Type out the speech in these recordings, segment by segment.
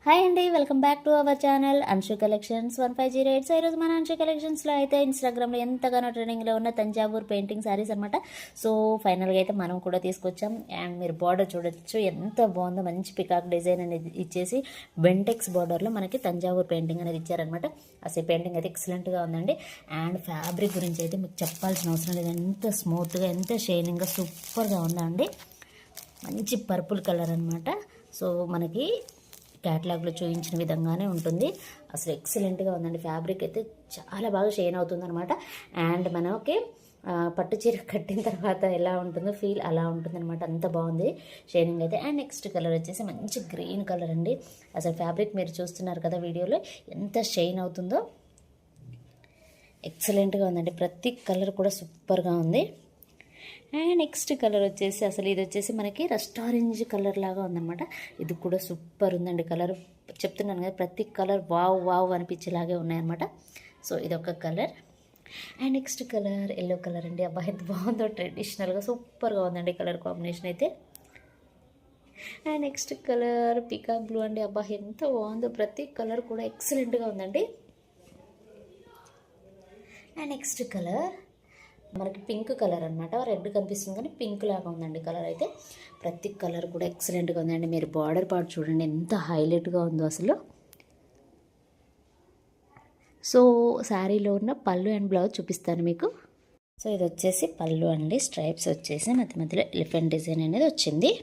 Hi అండి, welcome back to our channel Anshu collections 1508. So ఈరోజు మన అన్షు కలెక్షన్స్లో అయితే ఇన్స్టాగ్రామ్లో ఎంతగానో ట్రెండింగ్లో ఉన్న తంజావూర్ పెయింటింగ్ శారీస్ అనమాట. సో ఫైనల్గా అయితే మనం కూడా తీసుకొచ్చాం. అండ్ మీరు బార్డర్ చూడొచ్చు ఎంత బాగుందో, మంచి పికాక్ డిజైన్ అనేది ఇచ్చేసి బెంటెక్స్ బార్డర్లో మనకి తంజావూర్ పెయింటింగ్ అనేది ఇచ్చారనమాట. అసలు పెయింటింగ్ అయితే ఎక్సలెంట్గా ఉందండి. అండ్ ఫ్యాబ్రిక్ గురించి అయితే మీకు చెప్పాల్సిన అవసరం లేదు, ఎంత స్మూత్గా ఎంత షైనింగ్గా సూపర్గా ఉందండి. మంచి పర్పుల్ కలర్ అనమాట. సో మనకి క్యాటలాగ్లో చూపించిన విధంగానే ఉంటుంది. అసలు ఎక్సలెంట్గా ఉందండి. ఫ్యాబ్రిక్ అయితే చాలా బాగా షైన్ అవుతుంది అనమాట. అండ్ మనకి పట్టు చీర కట్టిన తర్వాత ఎలా ఉంటుందో ఫీల్ అలా ఉంటుందన్నమాట. అంత బాగుంది షైనింగ్ అయితే. అండ్ నెక్స్ట్ కలర్ వచ్చేసి మంచి గ్రీన్ కలర్ అండి. అసలు ఫ్యాబ్రిక్ మీరు చూస్తున్నారు కదా వీడియోలో, ఎంత షైన్ అవుతుందో ఎక్సలెంట్గా ఉందండి. ప్రతి కలర్ కూడా సూపర్గా ఉంది. అండ్ నెక్స్ట్ కలర్ వచ్చేసి అసలు ఇది వచ్చేసి మనకి రస్ట్ ఆరెంజ్ కలర్ లాగా ఉందన్నమాట. ఇది కూడా సూపర్ ఉందండి. కలర్ చెప్తున్నాను కదా, ప్రతి కలర్ వావ్ వావ్ అనిపించేలాగే ఉన్నాయన్నమాట. సో ఇదొక colour. And next colour yellow colour అండి. అబ్బా ఎంత బాగుందో, ట్రెడిషనల్గా సూపర్గా ఉందండి కలర్ కాంబినేషన్ అయితే. And next colour peacock blue అండి. అబ్బా ఎంత బాగుందో, ప్రతి కలర్ కూడా ఎక్సలెంట్గా ఉందండి. అండ్ నెక్స్ట్ కలర్ మనకి పింక్ కలర్ అనమాట. రెడ్ కనిపిస్తుంది కానీ పింక్ లాగా ఉందండి కలర్ అయితే. ప్రతి కలర్ కూడా ఎక్సలెంట్గా ఉందండి. మీరు బార్డర్ పార్ట్ చూడండి ఎంత హైలైట్గా ఉందో అసలు. సో శారీలో ఉన్న పళ్ళు అండ్ బ్లౌజ్ చూపిస్తాను మీకు. సో ఇది వచ్చేసి పళ్ళు అండి. స్ట్రైప్స్ వచ్చేసి మధ్య మధ్యలో ఎలిఫెంట్ డిజైన్ అనేది వచ్చింది.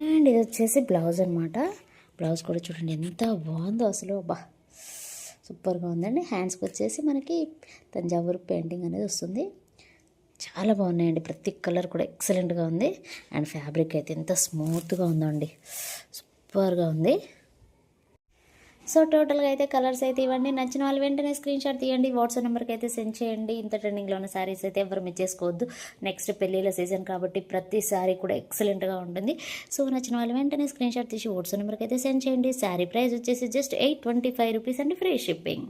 అండ్ ఇది వచ్చేసి బ్లౌజ్ అనమాట. బ్లౌజ్ కూడా చూడండి ఎంత బాగుందో అసలు. అబ్బా సూపర్గా ఉందండి. హ్యాండ్స్కి వచ్చేసి మనకి తంజావూరు పెయింటింగ్ అనేది వస్తుంది. చాలా బాగున్నాయండి. ప్రతి కలర్ కూడా ఎక్సలెంట్గా ఉంది. అండ్ ఫ్యాబ్రిక్ అయితే ఎంత స్మూత్గా ఉందో అండి, సూపర్గా ఉంది. సో టోటల్గా అయితే కలర్స్ అయితే ఇవ్వండి. నచ్చిన వాళ్ళు వెంటనే స్క్రీన్ షాట్ తీయండి, వాట్సాప్ నెంబర్కి అయితే సెండ్ చేయండి. ఇంత ట్రెండింగ్లో ఉన్న శారీస్ అయితే ఎవరు మిస్ చేసుకోవద్దు. నెక్స్ట్ పెళ్ళిళ్ళ సీజన్ కాబట్టి ప్రతి శారీ కూడా ఎక్సలెంట్గా ఉంటుంది. సో నచ్చిన వాళ్ళు వెంటనే స్క్రీన్ షాట్ తీసి వాట్సాప్ నెంబర్కి అయితే సెండ్ చేయండి. శారీ ప్రైస్ వచ్చేసి జస్ట్ 825 రూపీస్ అండి, ఫ్రీ షిప్పింగ్.